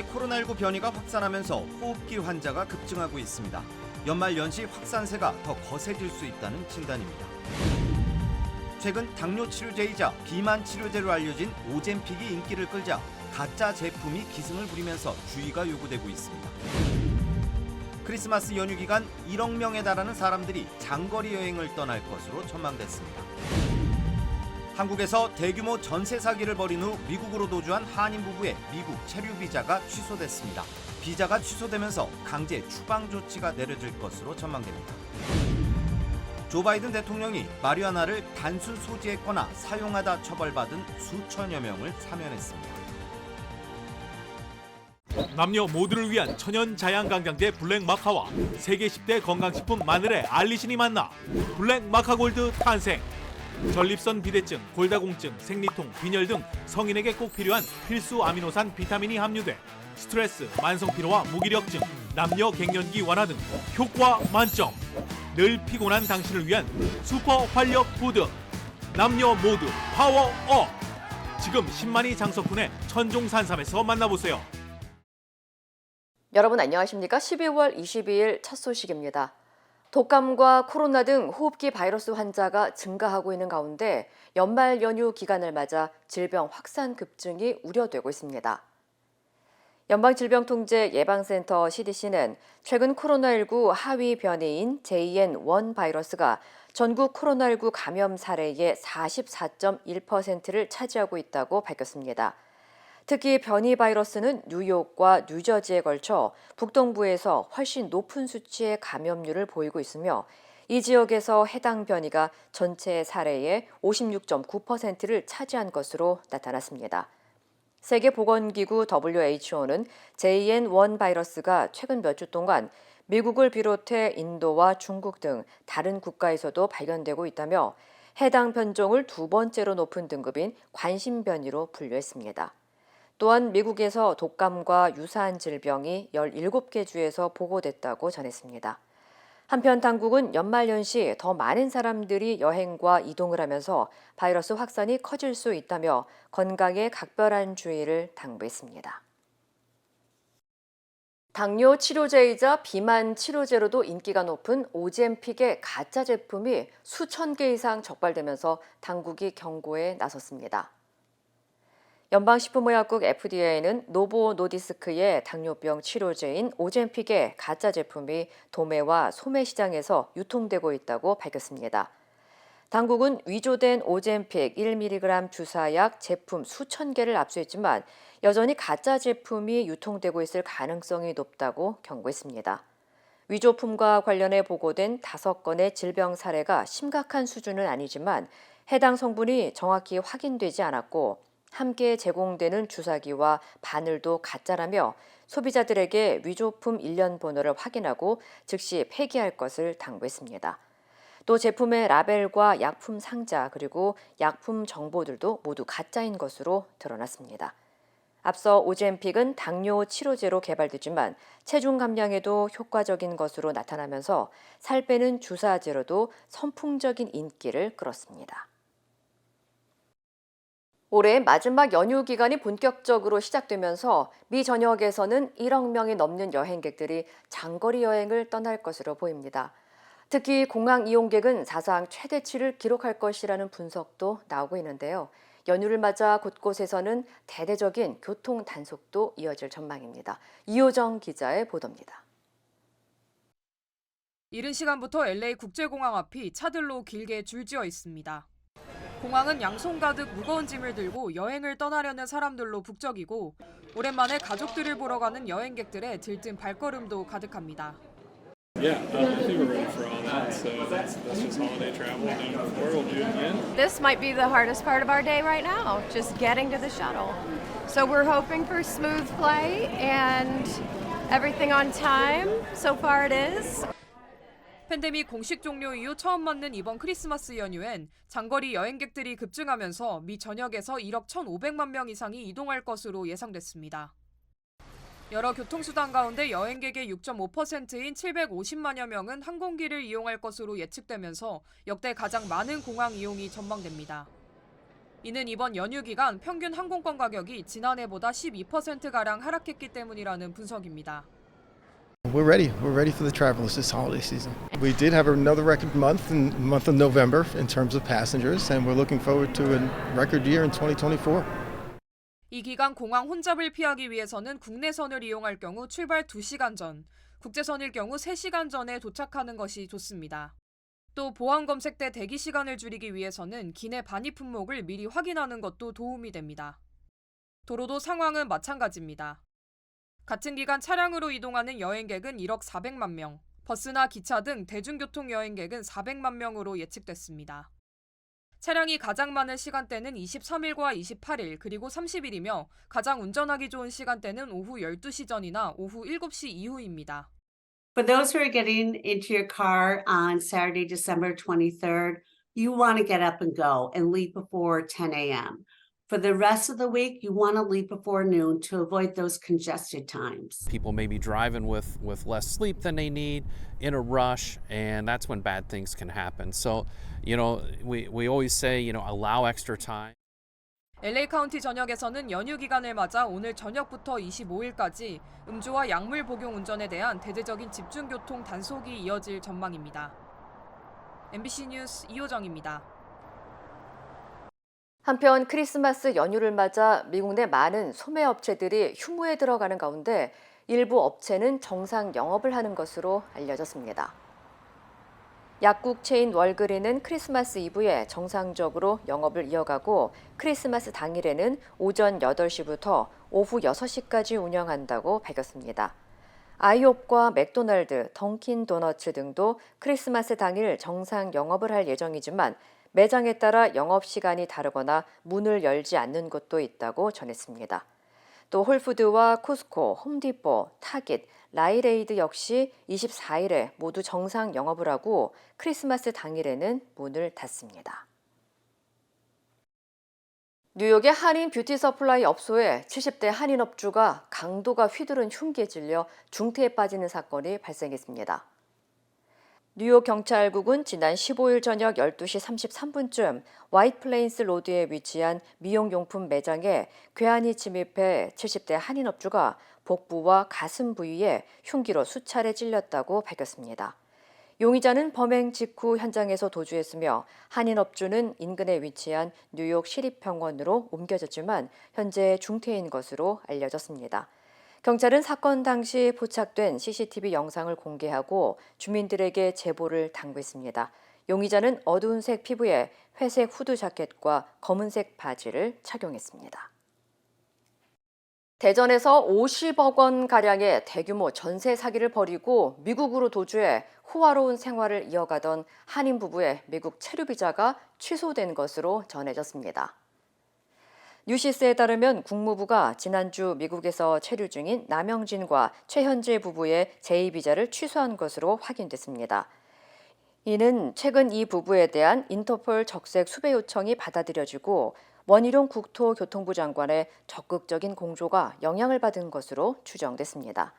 국내 코로나19 변이가 확산하면서 호흡기 환자가 급증하고 있습니다. 연말 연시 확산세가 더 거세질 수 있다는 진단입니다. 최근 당뇨 치료제이자 비만 치료제로 알려진 오젬픽이 인기를 끌자 가짜 제품이 기승을 부리면서 주의가 요구되고 있습니다. 크리스마스 연휴 기간 1억 명에 달하는 사람들이 장거리 여행을 떠날 것으로 전망됐습니다. 한국에서 대규모 전세 사기를 벌인 후 미국으로 도주한 한인 부부의 미국 체류 비자가 취소됐습니다. 비자가 취소되면서 강제 추방 조치가 내려질 것으로 전망됩니다. 조 바이든 대통령이 마리화나를 단순 소지했거나 사용하다 처벌받은 수천여 명을 사면했습니다. 남녀 모두를 위한 천연 자양강장제 블랙마카와 세계 10대 건강식품 마늘의 알리신이 만나 블랙마카골드 탄생. 전립선 비대증, 골다공증, 생리통, 빈혈 등 성인에게 꼭 필요한 필수 아미노산 비타민이 함유돼 스트레스, 만성피로와 무기력증, 남녀 갱년기 완화 등 효과 만점. 늘 피곤한 당신을 위한 슈퍼 활력 푸드. 남녀 모두 파워업. 지금 신만이 장석훈의 천종산삼에서 만나보세요. 여러분 안녕하십니까? 12월 22일 첫 소식입니다. 독감과 코로나 등 호흡기 바이러스 환자가 증가하고 있는 가운데 연말 연휴 기간을 맞아 질병 확산 급증이 우려되고 있습니다. 연방질병통제예방센터 CDC는 최근 코로나19 하위 변이인 JN.1 바이러스가 전국 코로나19 감염 사례의 44.1%를 차지하고 있다고 밝혔습니다. 특히 변이 바이러스는 뉴욕과 뉴저지에 걸쳐 북동부에서 훨씬 높은 수치의 감염률을 보이고 있으며 이 지역에서 해당 변이가 전체 사례의 56.9%를 차지한 것으로 나타났습니다. 세계보건기구 WHO는 JN.1 바이러스가 최근 몇 주 동안 미국을 비롯해 인도와 중국 등 다른 국가에서도 발견되고 있다며 해당 변종을 두 번째로 높은 등급인 관심 변이로 분류했습니다. 또한 미국에서 독감과 유사한 질병이 17개 주에서 보고됐다고 전했습니다. 한편 당국은 연말연시 더 많은 사람들이 여행과 이동을 하면서 바이러스 확산이 커질 수 있다며 건강에 각별한 주의를 당부했습니다. 당뇨 치료제이자 비만 치료제로도 인기가 높은 오젬픽의 가짜 제품이 수천 개 이상 적발되면서 당국이 경고에 나섰습니다. 연방식품의약국 FDA는 노보 노디스크의 당뇨병 치료제인 오젬픽의 가짜 제품이 도매와 소매 시장에서 유통되고 있다고 밝혔습니다. 당국은 위조된 오젬픽 1mg 주사약 제품 수천 개를 압수했지만 여전히 가짜 제품이 유통되고 있을 가능성이 높다고 경고했습니다. 위조품과 관련해 보고된 5건의 질병 사례가 심각한 수준은 아니지만 해당 성분이 정확히 확인되지 않았고 함께 제공되는 주사기와 바늘도 가짜라며 소비자들에게 위조품 일련 번호를 확인하고 즉시 폐기할 것을 당부했습니다. 또 제품의 라벨과 약품 상자 그리고 약품 정보들도 모두 가짜인 것으로 드러났습니다. 앞서 오젬픽은 당뇨 치료제로 개발되지만 체중 감량에도 효과적인 것으로 나타나면서 살 빼는 주사제로도 선풍적인 인기를 끌었습니다. 올해 마지막 연휴 기간이 본격적으로 시작되면서 미 전역에서는 1억 명이 넘는 여행객들이 장거리 여행을 떠날 것으로 보입니다. 특히 공항 이용객은 사상 최대치를 기록할 것이라는 분석도 나오고 있는데요. 연휴를 맞아 곳곳에서는 대대적인 교통 단속도 이어질 전망입니다. 이호정 기자의 보도입니다. 이른 시간부터 LA 국제공항 앞이 차들로 길게 줄지어 있습니다. 공항은 양손 가득 무거운 짐을 들고 여행을 떠나려는 사람들로 북적이고 오랜만에 가족들을 보러 가는 여행객들의 들뜬 발걸음도 가득합니다. Yeah, I think we're ready for all that. So that's just holiday travel we've done before. We'll do it again. This might be the hardest part of our day right now, just getting to the shuttle. So we're hoping for smooth play and everything on time. So far it is. 팬데믹 공식 종료 이후 처음 맞는 이번 크리스마스 연휴엔 장거리 여행객들이 급증하면서 미 전역에서 1억 1,500만 명 이상이 이동할 것으로 예상됐습니다. 여러 교통수단 가운데 여행객의 6.5%인 750만여 명은 항공기를 이용할 것으로 예측되면서 역대 가장 많은 공항 이용이 전망됩니다. 이는 이번 연휴 기간 평균 항공권 가격이 지난해보다 12%가량 하락했기 때문이라는 분석입니다. We're ready. We're ready for the travelers this holiday season. We did have another record month in the month of November in terms of passengers, and we're looking forward to a record year in 2024. 이 기간 공항 혼잡을 피하기 위해서는 국내선을 이용할 경우 출발 2시간 전, 국제선일 경우 3시간 전에 도착하는 것이 좋습니다. 또 보안 검색 때 대기 시간을 줄이기 위해서는 기내 반입 품목을 미리 확인하는 것도 도움이 됩니다. 도로도 상황은 마찬가지입니다. 같은 기간 차량으로 이동하는 여행객은 1억 400만 명, 버스나 기차 등 대중교통 여행객은 400만 명으로 예측됐습니다. 차량이 가장 많은 시간대는 23일과 28일 그리고 30일이며 가장 운전하기 좋은 시간대는 오후 12시 전이나 오후 7시 이후입니다. For those who are getting into your car on Saturday, December 23rd, you want to get up and go and leave before 10 a.m. For the rest of the week, you want to leave before noon to avoid those congested times. People may be driving with less sleep than they need, in a rush, and that's when bad things can happen. So, we always say, allow extra time. LA 카운티 전역에서는 연휴 기간을 맞아 오늘 저녁부터 25일까지 음주와 약물 복용 운전에 대한 대대적인 집중교통 단속이 이어질 전망입니다. MBC 뉴스 이호정입니다. 한편 크리스마스 연휴를 맞아 미국 내 많은 소매업체들이 휴무에 들어가는 가운데 일부 업체는 정상 영업을 하는 것으로 알려졌습니다. 약국 체인 월그린은 크리스마스 이브에 정상적으로 영업을 이어가고 크리스마스 당일에는 오전 8시부터 오후 6시까지 운영한다고 밝혔습니다. 아이옵과 맥도날드, 던킨 도너츠 등도 크리스마스 당일 정상 영업을 할 예정이지만 매장에 따라 영업시간이 다르거나 문을 열지 않는 곳도 있다고 전했습니다. 또 홀푸드와 코스코, 홈디포, 타깃, 라이레이드 역시 24일에 모두 정상 영업을 하고 크리스마스 당일에는 문을 닫습니다. 뉴욕의 한인 뷰티 서플라이 업소에 70대 한인 업주가 강도가 휘두른 흉기에 찔려 중태에 빠지는 사건이 발생했습니다. 뉴욕 경찰국은 지난 15일 저녁 12시 33분쯤 화이트플레인스 로드에 위치한 미용용품 매장에 괴한이 침입해 70대 한인 업주가 복부와 가슴 부위에 흉기로 수차례 찔렸다고 밝혔습니다. 용의자는 범행 직후 현장에서 도주했으며 한인 업주는 인근에 위치한 뉴욕 시립병원으로 옮겨졌지만 현재 중태인 것으로 알려졌습니다. 경찰은 사건 당시 포착된 CCTV 영상을 공개하고 주민들에게 제보를 당부했습니다. 용의자는 어두운 색 피부에 회색 후드 자켓과 검은색 바지를 착용했습니다. 대전에서 50억 원 가량의 대규모 전세 사기를 벌이고 미국으로 도주해 호화로운 생활을 이어가던 한인 부부의 미국 체류 비자가 취소된 것으로 전해졌습니다. 뉴시스에 따르면 국무부가 지난주 미국에서 체류 중인 남영진과 최현재 부부의 제2비자를 취소한 것으로 확인됐습니다. 이는 최근 이 부부에 대한 인터폴 적색 수배 요청이 받아들여지고 원희룡 국토교통부 장관의 적극적인 공조가 영향을 받은 것으로 추정됐습니다.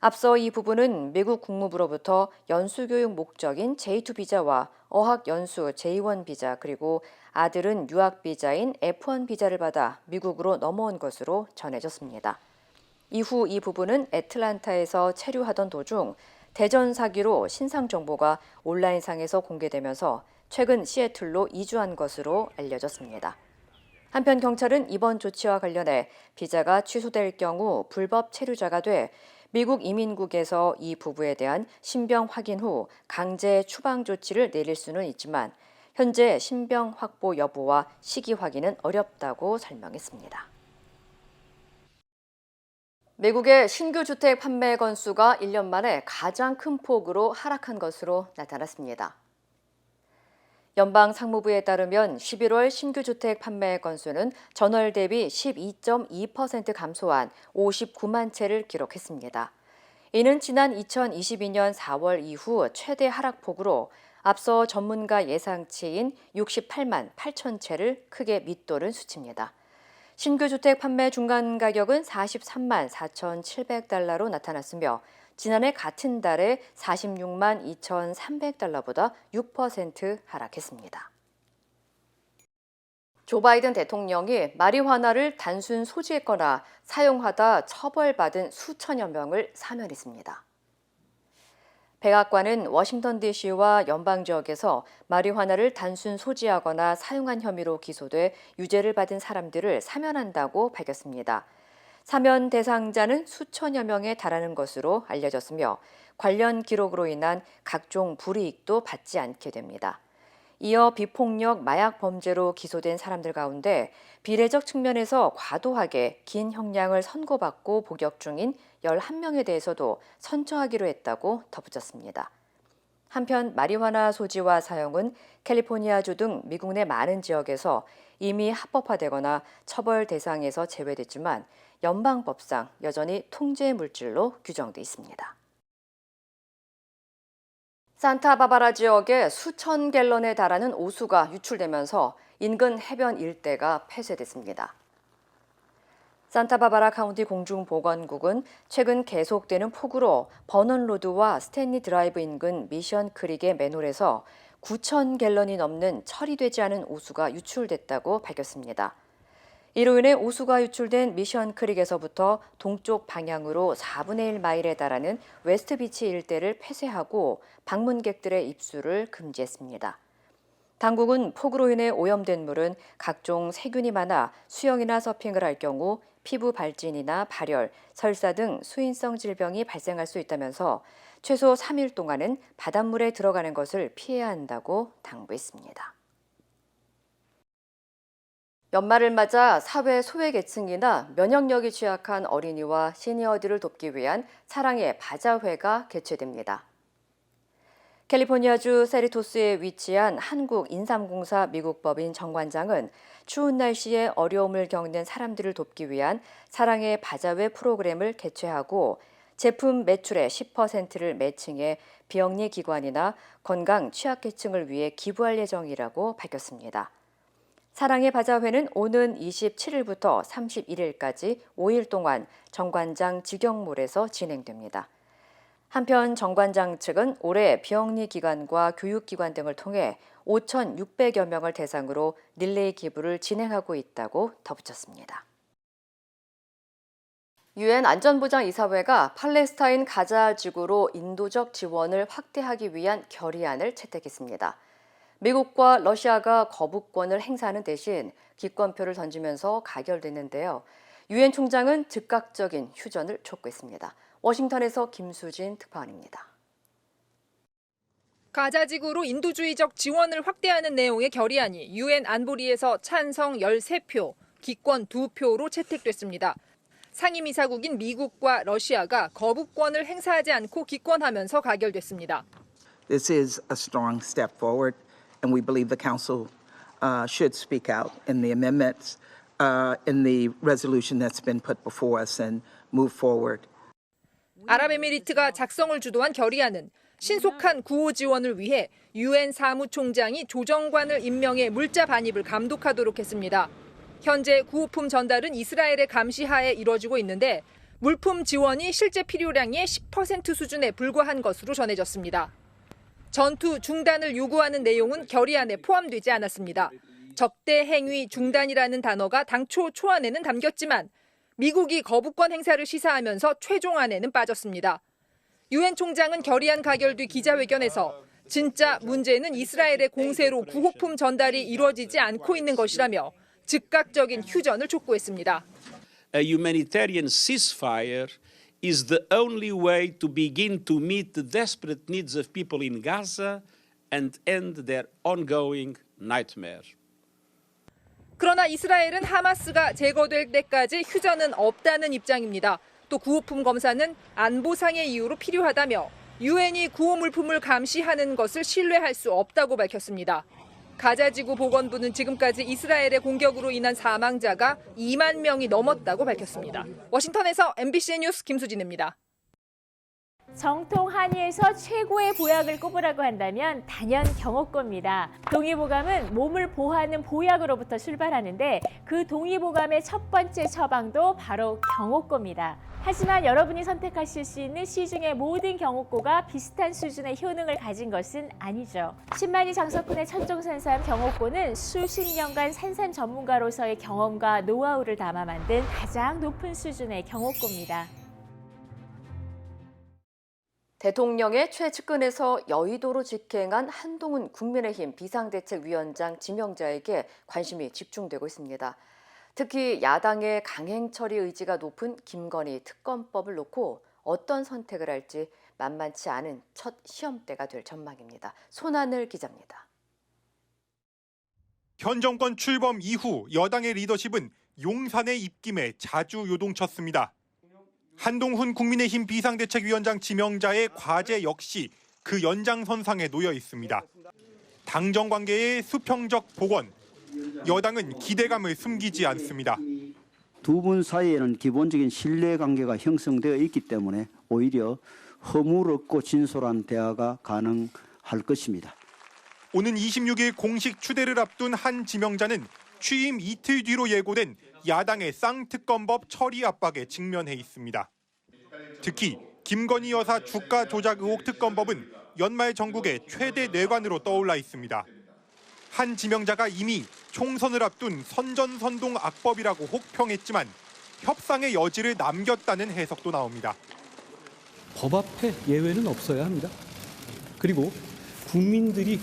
앞서 이 부부는 미국 국무부로부터 연수교육 목적인 J2 비자와 어학연수 J1 비자 그리고 아들은 유학 비자인 F1 비자를 받아 미국으로 넘어온 것으로 전해졌습니다. 이후 이 부부는 애틀란타에서 체류하던 도중 대전 사기로 신상 정보가 온라인상에서 공개되면서 최근 시애틀로 이주한 것으로 알려졌습니다. 한편 경찰은 이번 조치와 관련해 비자가 취소될 경우 불법 체류자가 돼 미국 이민국에서 이 부부에 대한 신병 확인 후 강제 추방 조치를 내릴 수는 있지만 현재 신병 확보 여부와 시기 확인은 어렵다고 설명했습니다. 미국의 신규 주택 판매 건수가 1년 만에 가장 큰 폭으로 하락한 것으로 나타났습니다. 연방 상무부에 따르면 11월 신규 주택 판매 건수는 전월 대비 12.2% 감소한 59만 채를 기록했습니다. 이는 지난 2022년 4월 이후 최대 하락폭으로 앞서 전문가 예상치인 68만 8천 채를 크게 밑도른 수치입니다. 신규 주택 판매 중간 가격은 43만 4,700달러로 나타났으며 지난해 같은 달에 46만 2,300달러보다 6% 하락했습니다. 조 바이든 대통령이 마리화나를 단순 소지했거나 사용하다 처벌받은 수천여 명을 사면했습니다. 백악관은 워싱턴 DC와 연방 지역에서 마리화나를 단순 소지하거나 사용한 혐의로 기소돼 유죄를 받은 사람들을 사면한다고 밝혔습니다. 사면 대상자는 수천여 명에 달하는 것으로 알려졌으며 관련 기록으로 인한 각종 불이익도 받지 않게 됩니다. 이어 비폭력 마약 범죄로 기소된 사람들 가운데 비례적 측면에서 과도하게 긴 형량을 선고받고 복역 중인 11명에 대해서도 선처하기로 했다고 덧붙였습니다. 한편 마리화나 소지와 사용은 캘리포니아주 등 미국 내 많은 지역에서 이미 합법화되거나 처벌 대상에서 제외됐지만 연방법상 여전히 통제 물질로 규정돼 있습니다. 산타바바라 지역에 수천 갤런에 달하는 오수가 유출되면서 인근 해변 일대가 폐쇄됐습니다. 산타바바라 카운티 공중보건국은 최근 계속되는 폭우로 버넌로드와 스탠리 드라이브 인근 미션 크릭의 맨홀에서 9천 갤런이 넘는 처리되지 않은 오수가 유출됐다고 밝혔습니다. 이로 인해 오수가 유출된 미션 크릭에서부터 동쪽 방향으로 4분의 1마일에 달하는 웨스트비치 일대를 폐쇄하고 방문객들의 입수를 금지했습니다. 당국은 폭우로 인해 오염된 물은 각종 세균이 많아 수영이나 서핑을 할 경우 피부 발진이나 발열, 설사 등 수인성 질병이 발생할 수 있다면서 최소 3일 동안은 바닷물에 들어가는 것을 피해야 한다고 당부했습니다. 연말을 맞아 사회 소외계층이나 면역력이 취약한 어린이와 시니어들을 돕기 위한 사랑의 바자회가 개최됩니다. 캘리포니아주 세리토스에 위치한 한국인삼공사 미국법인 정관장은 추운 날씨에 어려움을 겪는 사람들을 돕기 위한 사랑의 바자회 프로그램을 개최하고 제품 매출의 10%를 매칭해 비영리 기관이나 건강 취약계층을 위해 기부할 예정이라고 밝혔습니다. 사랑의 바자회는 오는 27일부터 31일까지 5일 동안 정관장 직영몰에서 진행됩니다. 한편 정관장 측은 올해 비영리 기관과 교육기관 등을 통해 5,600여 명을 대상으로 릴레이 기부를 진행하고 있다고 덧붙였습니다. 유엔 안전보장이사회가 팔레스타인 가자 지구로 인도적 지원을 확대하기 위한 결의안을 채택했습니다. 미국과 러시아가 거부권을 행사하는 대신 기권표를 던지면서 가결됐는데요. 유엔 총장은 즉각적인 휴전을 촉구했습니다. 워싱턴에서 김수진 특파원입니다. 가자 지구로 인도주의적 지원을 확대하는 내용의 결의안이 유엔 안보리에서 찬성 13표, 기권 2표로 채택됐습니다. 상임이사국인 미국과 러시아가 거부권을 행사하지 않고 기권하면서 가결됐습니다. This is a strong step forward, and we believe the Council should speak out in the amendments in the resolution that's been put before us and move forward. 아랍에미리트가 작성을 주도한 결의안은 신속한 구호 지원을 위해 유엔 사무총장이 조정관을 임명해 물자 반입을 감독하도록 했습니다. 현재 구호품 전달은 이스라엘의 감시하에 이뤄지고 있는데 물품 지원이 실제 필요량의 10% 수준에 불과한 것으로 전해졌습니다. 전투 중단을 요구하는 내용은 결의안에 포함되지 않았습니다. 적대 행위 중단이라는 단어가 당초 초안에는 담겼지만 미국이 거부권 행사를 시사하면서 최종안에는 빠졌습니다. 유엔 총장은 결의안 가결 뒤 기자회견에서 진짜 문제는 이스라엘의 공세로 구호품 전달이 이루어지지 않고 있는 것이라며 즉각적인 휴전을 촉구했습니다. A humanitarian ceasefire is the only way to begin to meet the desperate needs of people in Gaza and end their ongoing nightmare. 그러나 이스라엘은 하마스가 제거될 때까지 휴전은 없다는 입장입니다. 또 구호품 검사는 안보상의 이유로 필요하다며 유엔이 구호 물품을 감시하는 것을 신뢰할 수 없다고 밝혔습니다. 가자지구 보건부는 지금까지 이스라엘의 공격으로 인한 사망자가 2만 명이 넘었다고 밝혔습니다. 워싱턴에서 MBC 뉴스 김수진입니다. 정통 한의에서 최고의 보약을 꼽으라고 한다면 단연 경옥고입니다. 동의보감은 몸을 보호하는 보약으로부터 출발하는데 그 동의보감의 첫 번째 처방도 바로 경옥고입니다. 하지만 여러분이 선택하실 수 있는 시중의 모든 경옥고가 비슷한 수준의 효능을 가진 것은 아니죠. 신만이 장석군의 천종산삼 경옥고는 수십 년간 산삼 전문가로서의 경험과 노하우를 담아 만든 가장 높은 수준의 경옥고입니다. 대통령의 최측근에서 여의도로 직행한 한동훈 국민의힘 비상대책위원장 지명자에게 관심이 집중되고 있습니다. 특히 야당의 강행 처리 의지가 높은 김건희 특검법을 놓고 어떤 선택을 할지 만만치 않은 첫 시험대가 될 전망입니다. 손하늘 기자입니다. 현 정권 출범 이후 여당의 리더십은 용산의 입김에 자주 요동쳤습니다. 한동훈 국민의힘 비상대책위원장 지명자의 과제 역시 그 연장선상에 놓여 있습니다. 당정 관계의 수평적 복원, 여당은 기대감을 숨기지 않습니다. 두 분 사이에는 기본적인 신뢰관계가 형성되어 있기 때문에 오히려 허물 없고 진솔한 대화가 가능할 것입니다. 오는 26일 공식 추대를 앞둔 한 지명자는 취임 이틀 뒤로 예고된 야당의 쌍특검법 처리 압박에 직면해 있습니다. 특히 김건희 여사 주가 조작 의혹 특검법은 연말 전국의 최대 뇌관으로 떠올라 있습니다. 한 지명자가 이미 총선을 앞둔 선전선동 악법이라고 혹평했지만 협상의 여지를 남겼다는 해석도 나옵니다. 법 앞에 예외는 없어야 합니다. 그리고 국민들이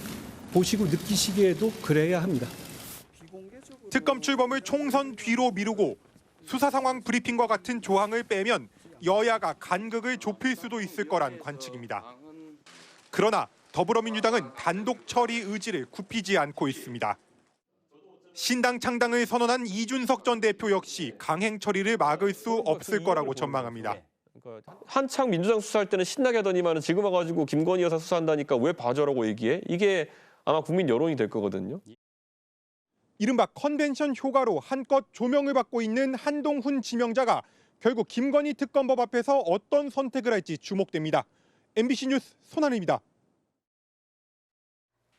보시고 느끼시기에도 그래야 합니다. 특검 출범을 총선 뒤로 미루고 수사 상황 브리핑과 같은 조항을 빼면 여야가 간극을 좁힐 수도 있을 거란 관측입니다. 그러나 더불어민주당은 단독 처리 의지를 굽히지 않고 있습니다. 신당 창당을 선언한 이준석 전 대표 역시 강행 처리를 막을 수 없을 거라고 전망합니다. 한창 민주당 수사할 때는 신나게 하더니만 지금 와가지고 김건희 여사 수사한다니까 왜 봐줘라고 얘기해? 이게 아마 국민 여론이 될 거거든요. 이른바 컨벤션 효과로 한껏 조명을 받고 있는 한동훈 지명자가 결국 김건희 특검법 앞에서 어떤 선택을 할지 주목됩니다. MBC 뉴스 손하늘입니다.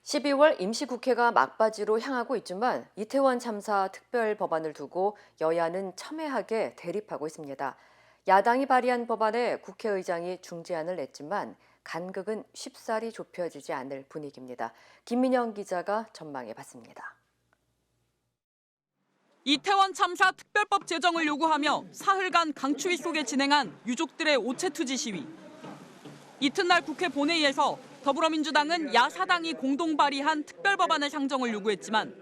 12월 임시국회가 막바지로 향하고 있지만 이태원 참사 특별법안을 두고 여야는 첨예하게 대립하고 있습니다. 야당이 발의한 법안에 국회의장이 중재안을 냈지만 간극은 쉽사리 좁혀지지 않을 분위기입니다. 김민영 기자가 전망해봤습니다. 이태원 참사 특별법 제정을 요구하며 사흘간 강추위 속에 진행한 유족들의 오체투지 시위. 이튿날 국회 본회의에서 더불어민주당은 야사당이 공동 발의한 특별법안의 상정을 요구했지만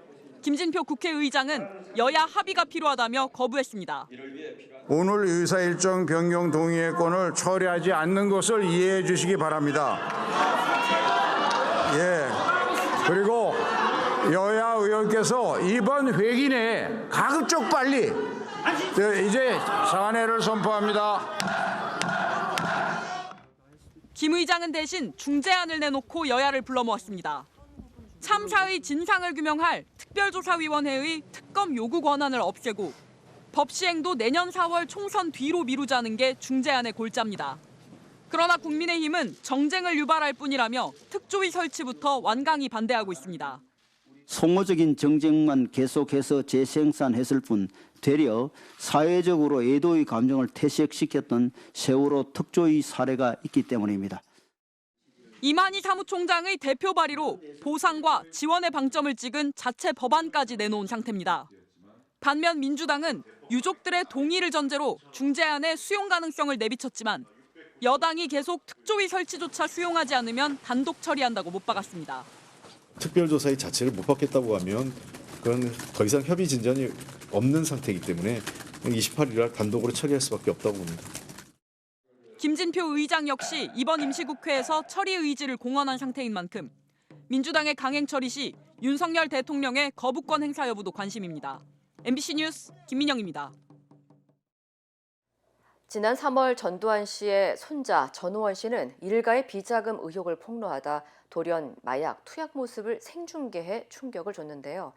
김진표 국회의장은 여야 합의가 필요하다며 거부했습니다. 오늘 의사 일정 변경 동의의 건을 처리하지 않는 것을 이해해 주시기 바랍니다. 그리고 여야 의원께서 이번 회기 내에 가급적 빨리 이제 사안회를 선포합니다. 김 의장은 대신 중재안을 내놓고 여야를 불러 모았습니다. 참사의 진상을 규명할 특별조사위원회의 특검 요구 권한을 없애고 법 시행도 내년 4월 총선 뒤로 미루자는 게 중재안의 골자입니다. 그러나 국민의힘은 정쟁을 유발할 뿐이라며 특조위 설치부터 완강히 반대하고 있습니다. 송어적인 정쟁만 계속해서 재생산했을 뿐 되려 사회적으로 애도의 감정을 퇴색시켰던 세월호 특조위 사례가 있기 때문입니다. 이만희 사무총장의 대표 발의로 보상과 지원의 방점을 찍은 자체 법안까지 내놓은 상태입니다. 반면 민주당은 유족들의 동의를 전제로 중재안의 수용 가능성을 내비쳤지만 여당이 계속 특조위 설치조차 수용하지 않으면 단독 처리한다고 못 박았습니다. 특별조사의 자체를 못 받겠다고 하면 그건 더 이상 협의 진전이 없는 상태이기 때문에 28일 날 단독으로 처리할 수밖에 없다고 봅니다. 김진표 의장 역시 이번 임시국회에서 처리 의지를 공언한 상태인 만큼 민주당의 강행 처리 시 윤석열 대통령의 거부권 행사 여부도 관심입니다. MBC 뉴스 김민영입니다. 지난 3월 전두환 씨의 손자 전우원 씨는 일가의 비자금 의혹을 폭로하다 돌연 마약, 투약 모습을 생중계해 충격을 줬는데요.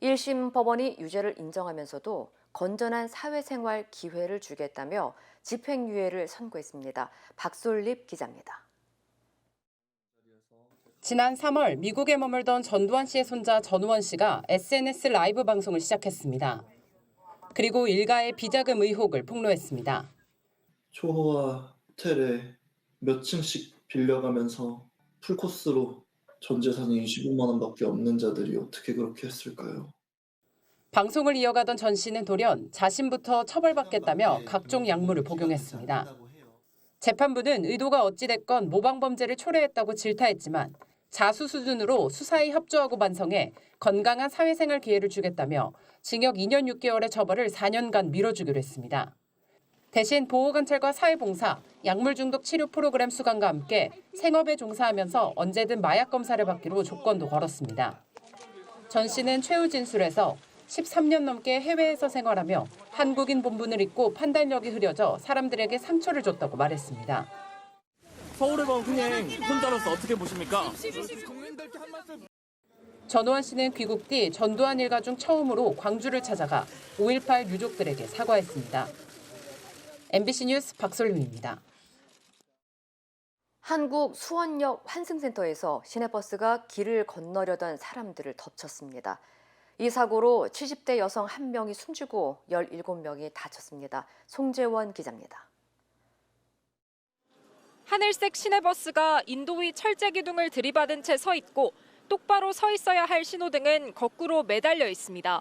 1심 법원이 유죄를 인정하면서도 건전한 사회생활 기회를 주겠다며 집행유예를 선고했습니다. 박솔립 기자입니다. 지난 3월 미국에 머물던 전두환 씨의 손자 전우원 씨가 SNS 라이브 방송을 시작했습니다. 그리고 일가의 비자금 의혹을 폭로했습니다. 초호와 호텔에 몇 층씩 빌려가면서 풀코스로 전 재산이 25만 원밖에 없는 자들이 어떻게 그렇게 했을까요? 방송을 이어가던 전 씨는 돌연 자신부터 처벌받겠다며 각종 약물을 복용했습니다. 재판부는 의도가 어찌됐건 모방범죄를 초래했다고 질타했지만 자수 수준으로 수사에 협조하고 반성해 건강한 사회생활 기회를 주겠다며 징역 2년 6개월의 처벌을 4년간 미뤄주기로 했습니다. 대신 보호관찰과 사회봉사, 약물 중독 치료 프로그램 수강과 함께 생업에 종사하면서 언제든 마약 검사를 받기로 조건도 걸었습니다. 전 씨는 최후 진술에서 13년 넘게 해외에서 생활하며 한국인 본분을 잊고 판단력이 흐려져 사람들에게 상처를 줬다고 말했습니다. 서울에 건 흥행 혼자로서 어떻게 보십니까? 전우환 씨는 귀국 뒤 전두환 일가 중 처음으로 광주를 찾아가 5.18 유족들에게 사과했습니다. MBC 뉴스 박솔림입니다. 한국 수원역 환승센터에서 시내버스가 길을 건너려던 사람들을 덮쳤습니다. 이 사고로 70대 여성 1명이 숨지고 17명이 다쳤습니다. 송재원 기자입니다. 하늘색 시내버스가 인도위 철제 기둥을 들이받은 채 서 있고 똑바로 서 있어야 할 신호등은 거꾸로 매달려 있습니다.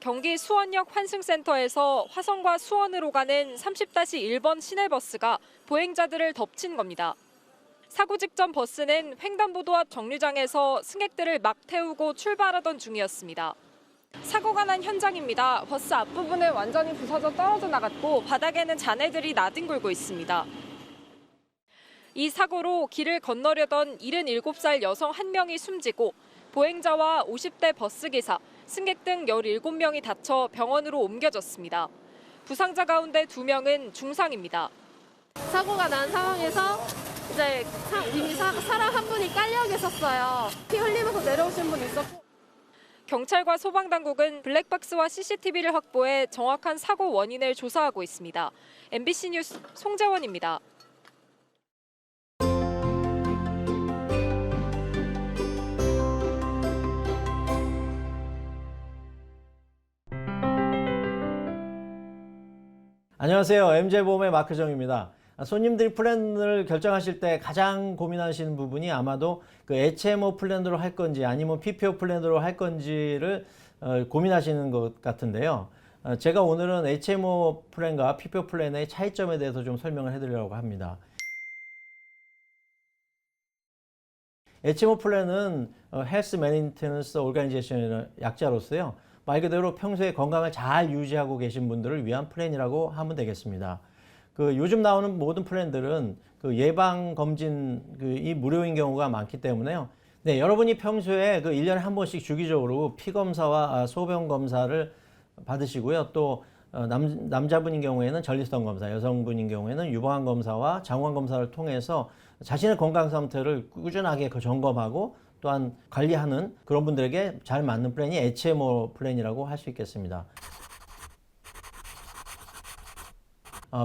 경기 수원역 환승센터에서 화성과 수원으로 가는 30-1번 시내버스가 보행자들을 덮친 겁니다. 사고 직전 버스는 횡단보도 앞 정류장에서 승객들을 막 태우고 출발하던 중이었습니다. 사고가 난 현장입니다. 버스 앞부분은 완전히 부서져 떨어져 나갔고 바닥에는 잔해들이 나뒹굴고 있습니다. 이 사고로 길을 건너려던 77살 여성 1명이 숨지고 보행자와 50대 버스기사, 승객 등 17명이 다쳐 병원으로 옮겨졌습니다. 부상자 가운데 2명은 중상입니다. 사고가 난 상황에서 이제 이미 사람 한 분이 깔려 계셨어요. 피 흘리면서 내려오신 분 있었고. 경찰과 소방당국은 블랙박스와 CCTV를 확보해 정확한 사고 원인을 조사하고 있습니다. MBC 뉴스 송재원입니다. 안녕하세요. MJ보험의 마크정입니다. 손님들이 플랜을 결정하실 때 가장 고민하시는 부분이 아마도 그 HMO 플랜으로 할 건지 아니면 PPO 플랜으로 할 건지를 고민하시는 것 같은데요. 제가 오늘은 HMO 플랜과 PPO 플랜의 차이점에 대해서 좀 설명을 해드리려고 합니다. HMO 플랜은 Health Maintenance Organization의 약자로서요. 말 그대로 평소에 건강을 잘 유지하고 계신 분들을 위한 플랜이라고 하면 되겠습니다. 요즘 나오는 모든 플랜들은 예방 검진 이 무료인 경우가 많기 때문에요. 네, 여러분이 평소에 1년에 한 번씩 주기적으로 피 검사와 소변 검사를 받으시고요. 또 남자분인 경우에는 전립선 검사, 여성분인 경우에는 유방암 검사와 장관 검사를 통해서 자신의 건강 상태를 꾸준하게 점검하고 또한 관리하는 그런 분들에게 잘 맞는 플랜이 HMO 플랜이라고 할 수 있겠습니다.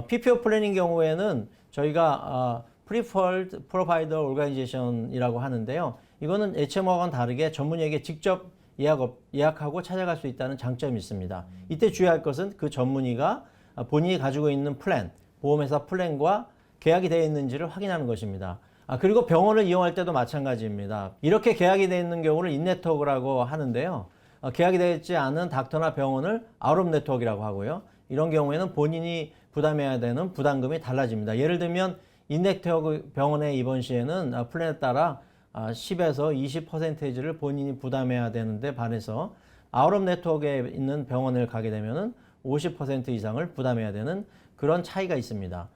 PPO 플랜인 경우에는 저희가 Preferred Provider Organization이라고 하는데요. 이거는 HMO와는 다르게 전문의에게 직접 예약하고 찾아갈 수 있다는 장점이 있습니다. 이때 주의할 것은 그 전문의가 본인이 가지고 있는 플랜, 보험회사 플랜과 계약이 되어 있는지를 확인하는 것입니다. 그리고 병원을 이용할 때도 마찬가지입니다. 이렇게 계약이 되어 있는 경우를 인네트워크라고 하는데요. 계약이 되어 있지 않은 닥터나 병원을 아웃 오브 네트워크라고 하고요. 이런 경우에는 본인이 부담해야 되는 부담금이 달라집니다. 예를 들면 인네트워크 병원에 입원 시에는 플랜에 따라 10에서 20%를 본인이 부담해야 되는데 반해서 아웃 오브 네트워크에 있는 병원을 가게 되면 50% 이상을 부담해야 되는 그런 차이가 있습니다.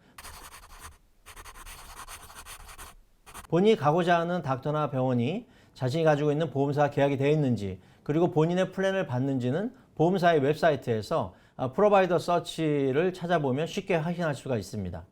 본인이 가고자 하는 닥터나 병원이 자신이 가지고 있는 보험사와 계약이 되어 있는지 그리고 본인의 플랜을 받는지는 보험사의 웹사이트에서 프로바이더 서치를 찾아보면 쉽게 확인할 수가 있습니다.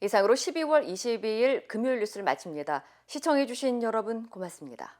이상으로 12월 22일 금요일 뉴스를 마칩니다. 시청해주신 여러분 고맙습니다.